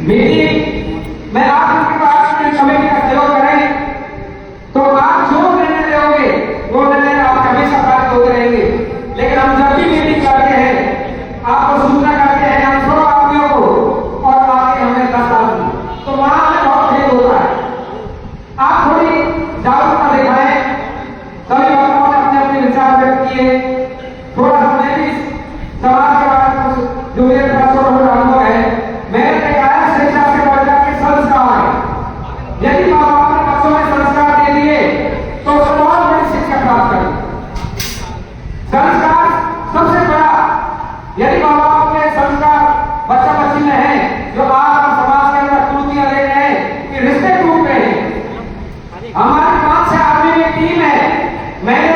मेरी मैं आप उनके पास कमेटी का सहयोग करें तो आप जो निर्णय लोगे वो निर्णय आप हमेशा प्राप्त होते रहेंगे। लेकिन हम जब भी मीटिंग करते हैं आपको सूचना करते हैं हम 100 आदमियों को और आगे हमें 10 आदमी, तो वहां हमें बहुत भेद होता है। आप थोड़ी जागरूकता दिखाएं। सभी वक्ताओं ने अपने अपने विचार व्यक्त किए। थोड़ा सा मैं भी समाज के बारे में जो मेरे पास अनुभव है, मैंने देखा है शिक्षा से बढ़कर के संस्कार है। यदि माँ बाप ने बच्चों में संस्कार दे दिए तो बहुत बड़ी शिक्षा प्राप्त करें। संस्कार सबसे बड़ा, यदि माँ बाप के संस्कार बच्चा बच्ची में है, जो आज हम समाज के अंदर कुरीतियां ले रहे हैं कि रिश्ते टूट रहे हैं। हमारे 5-6 आदमी की टीम है, मैंने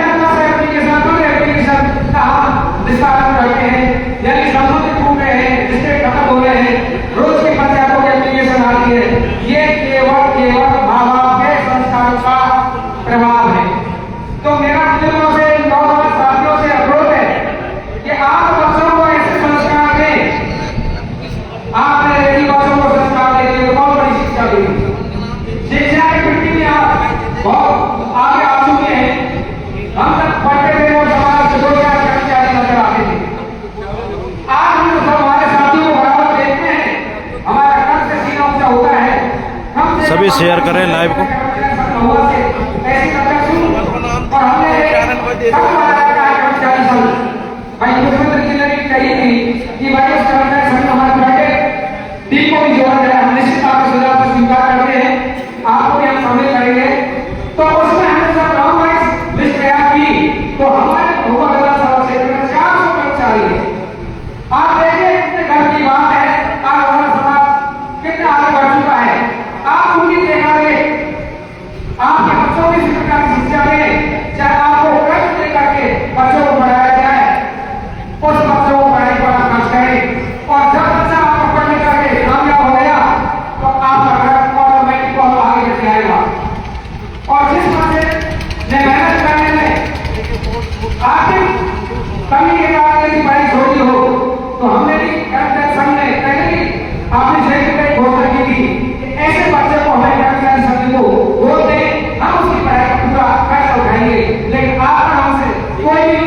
एप्लीकेशन का हम निस्तारण करते हैं, यानी संबंध टूट रहे हैं, रिश्ते खत्म हो रहे हैं, रोज की पंचायतों की एप्लीकेशन आती है। ये केवल माँ बाप के संस्कारों का प्रभाव है। तो मेरा बुजुर्गों से, नौजवान साथियों से अनुरोध है कि आप बच्चों को ऐसे संस्कार दें। आपने यदि बच्चों को संस्कार देंगे तो बहुत बड़ी शिक्षा देंगे। शिक्षा की मिट्टी में आप बहुत आगे आ चुके हैं। हम तक पढ़ते थे वो समाज के 2-4 कर्मचारी नजर आते थे। आज हम सब हमारे साथियों को बराबर देखते हैं, हमारा कद से सीना ऊंचा होता है। हम सभी शेयर करें लाइव को। ऐसी और हमने कर्मचारी संघ भाई मुख्यमंत्री जी ने कही थी कि भाई उस कर्मचारी संघ हमारे बैठे टीम को भी जोड़ा जाए। हम निश्चित आपके सुझाव को स्वीकार करते हैं, आपको भी हम शामिल करेंगे। तो उसमें हमने सब राउंड लिस्ट तैयार की, तो हमारे भोपाल विधानसभा क्षेत्र में 400 कर्मचारी है। आप देखिए कितने गर्व की बात है, आज हमारा समाज कितना आगे बढ़ चुका है। आप उनकी देखेंगे, आपके बच्चों की शिक्षा की शिक्षा में चाहे आपको कर्ज लेकर के बच्चों को पढ़ाया जाए, उस बच्चों को पढ़ाई पर आप खर्च करें। और जब बच्चा आपको पढ़ने करके कामयाब हो गया तो आपका घर ऑटोमेटिक आगे बढ़ जाएगा। और जिस बच्चे ने मेहनत करने में आर्थिक कमी के कारण यदि पढ़ाई छोड़ी हो, तो हमने भी कर्मचारी संघ ने पहले ही अपनी क्षेत्र में घोषणा की थी कि ऐसे बच्चे को हमें कर्मचारी संघ को वोट दें, हम उसकी पढ़ाई का पूरा खर्च उठाएंगे। लेकिन आपका हमसे कोई भी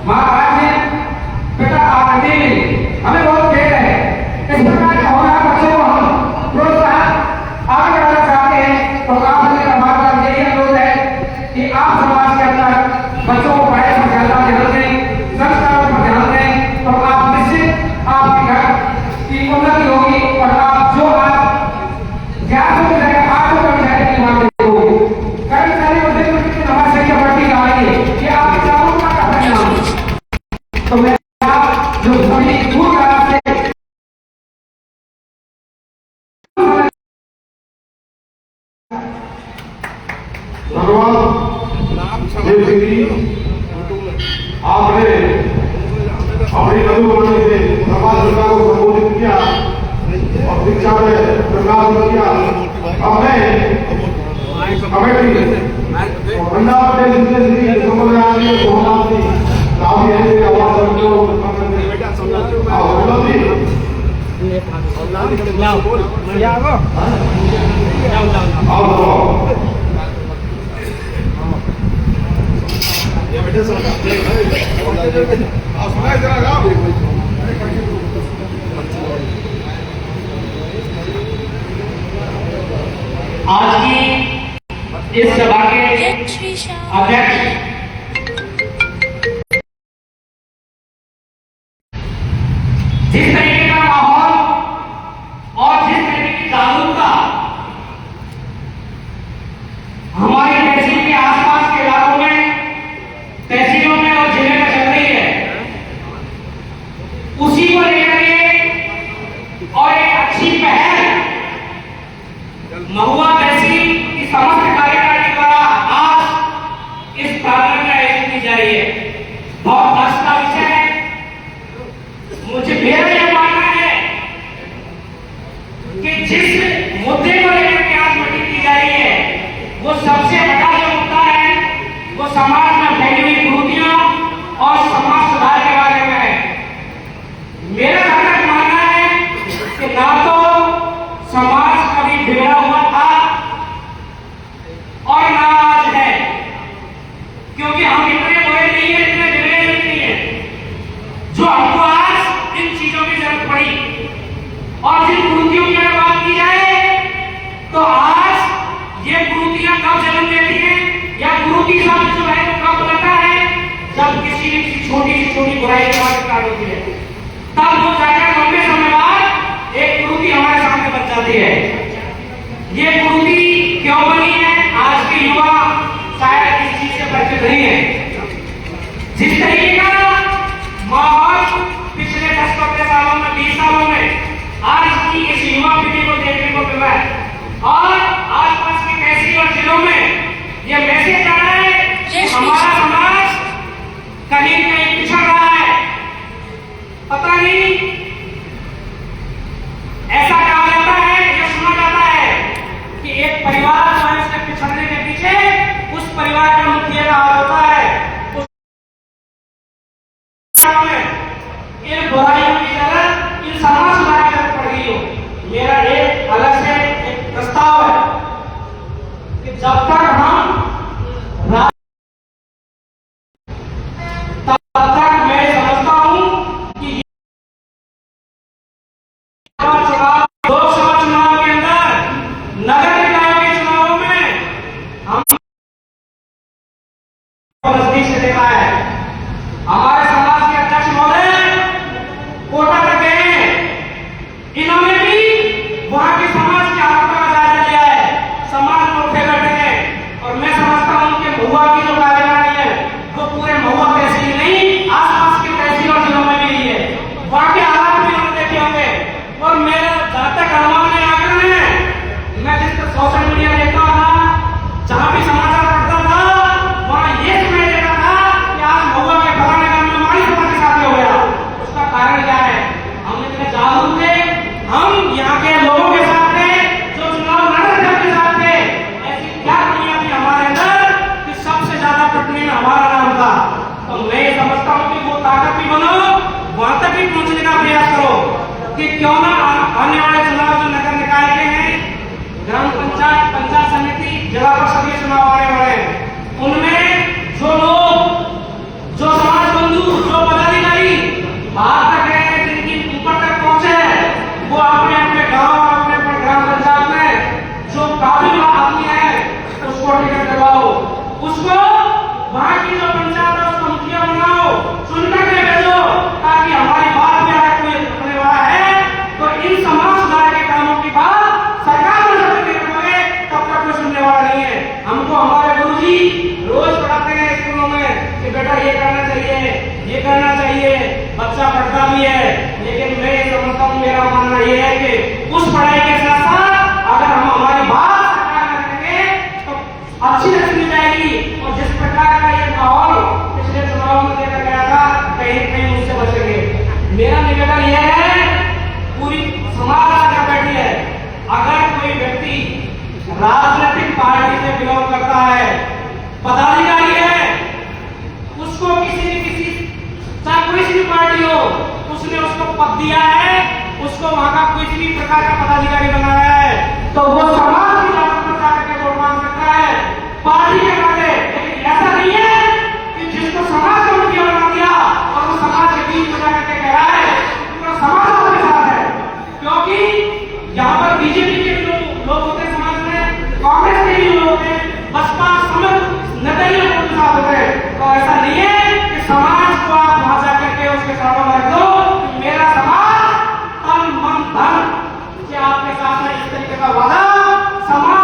महाराज ने बेटा आगे नहीं, हमें बहुत खेद है। इस प्रकार के होनहार बच्चों को हम प्रोत्साहन आगे बढ़ाना चाहते हैं। तो आपसे हमारा यही अनुरोध है कि आप समाज के अंदर बच्चों को पढ़ाई पर ज्यादा ध्यान दें, संस्कारों पर ध्यान दें, तो आप निश्चित आपके घर की उन्नति होगी। और आप जो आप 400 की जगह 800 कर्मचारी की मांग होगी, कर्मचारी को दिन प्रतिदिन हमारी संख्या बढ़ती जा रही है, ये आपकी जागरूकता का परिणाम है। तो मैं आप जो सभी दूर दराज से आपने अपनी अनुवाणी से समाज सरकार को संबोधित किया और शिक्षा में प्रकाश किया। अब मैं कमेटी और पंजाब प्रदेश समझ आ रही है तो हम आपकी काफी है आवाज आज की इस सभा के अध्यक्ष जिस तरीके का माहौल और जिस तरीके की जागरूकता हमारी तहसील के आसपास के इलाकों में, तहसीलों में और जिले में चल रही है, उसी को लेकर के और एक अच्छी पहल महुआ तहसील की समस्त कार्यकारिणी द्वारा आज इस प्रांगण में आयोजित की जा रही है। बहुत हर्ष का विषय है। मुझे मेरा यह बुराई की बात स्टार्ट होती है, तब वो जाकर लंबे समय बाद एक कुरीति हमारे सामने बन जाती है। ये कुरीति क्यों बनी है, आज के युवा शायद इस चीज से परिचित नहीं है। जिस तरीके का माहौल पिछले 10-15 सालों में, 20 सालों में आज की इस युवा पीढ़ी को देखने को मिला है, और आसपास के तहसील और जिलों में ये मैसेज आ रहा है कि हमारा समाज कहीं न कहीं पिछड़ रहा है। पता नहीं ऐसा कहा जाता है या सुना जाता है कि एक परिवार जो है उसके पिछड़ने के पीछे उस परिवार का मुखिया का हाथ होता है। इन बुराइयों की तरफ, इन समाज सुधार की तरफ पड़ गई हो। मेरा एक अलग से एक प्रस्ताव है कि जब तक हम तब तक मैं समझता हूं कि लोकसभा चुनाव के अंदर, नगर निकाय के चुनावों में हम नजदीक से देखा है। हमारे समाज के अध्यक्ष महोदय कोटा तक गए हैं, इन्होंने भी वहां के समाज की हालत का जायजा लिया है। समाज में उठे बैठे हैं, और मैं समझता हूं कि महुआ की जो कार्यवाही है वो पूरे महुआ तहसील नहीं, आसपास के तहसील और जिलों में भी रही है। वहां के हालात भी हम देखे होंगे। और मेरा जहां तक अनुमान है, आग्रह है, मैं जिस पर सोशल मीडिया देखता था, जहां भी समाचार पढ़ता था, वहां ये सुनाई देता था कि आज महुआ के फलाने गांव में हमारी समाज के साथ हो गया। उसका कारण क्या है? हम इतने जागरूक थे, हम यहाँ के लोगों के साथ थे जो चुनाव लड़ रहे थे, अपने साथ थे। ऐसी क्या दुनिया थी हमारे अंदर कि सबसे ज्यादा पटने में हमारा नाम था। तो मैं ये समझता हूँ कि वो ताकत भी बनो, वहां तक भी पहुंचने का प्रयास करो कि क्यों ना आने वाले चुनाव जो नगर निकाय के हैं, ग्राम पंचायत, पंचायत समिति, जिला परिषद के चुनाव आने वाले हैं, उनमें जो लोग, जो समाज बंधु, जो पदाधिकारी बाहर तक गए, जिनकी ऊपर तक पहुंचे, वो अपने अपने गांव, अपने अपने ग्राम पंचायत में जो काबिल आदमी है उसको टिकट दिलवाओ, उसको वहां की जो पंचायत है उसको मुखिया बनाओ, चुनकर के भेजो, ताकि हमारी बात भी अगर कोई रखने वाला है तो इन समाज सुधार के कामों की बात सरकार में जब तक करोगे तब तक कोई सुनने वाला नहीं है। हमको हमारे गुरुजी रोज पढ़ाते हैं स्कूलों में कि बेटा ये करना चाहिए, ये करना चाहिए, बच्चा पढ़ता भी है। लेकिन मैं ये समझता हूँ, मेरा मानना ये है कि उस पढ़ाई के साथ साथ अगर हम हमारी बात सरकार में रखेंगे तो अच्छी तरह मिल जाएगी। और जिस प्रकार का ये माहौल पिछले चुनाव में देखा गया था, कहीं कहीं उससे बचेंगे। मेरा निवेदन यह है, पूरी समाज आकर बैठी है, अगर कोई व्यक्ति राजनीतिक पार्टी से बिलोंग करता है, पदाधिकारी है, उसको किसी न किसी, चाहे कोई सी भी पार्टी हो, उसने उसको पद दिया है, उसको वहां का किसी भी प्रकार का पदाधिकारी बनाया है, तो वो समाज की जात पर जाकर के वोट मांग सकता है पार्टी के नाते। लेकिन ऐसा नहीं है कि जिसको समाज का मुखिया बना दिया और वो समाज के बीच में जाकर के कह रहा है पूरा समाज आपके साथ है। क्योंकि यहाँ पर बीजेपी के जो लोग होते हैं समाज में, कांग्रेस के भी लोग होते हैं, बसपा समेत नजरिए लोग के साथ होते हैं। तो ऐसा नहीं है कि समाज को आप वहां जाकर के उसके सामने रख दो कि मेरा समाज तन मन धन से आपके साथ में इस तरीके का वादा समाज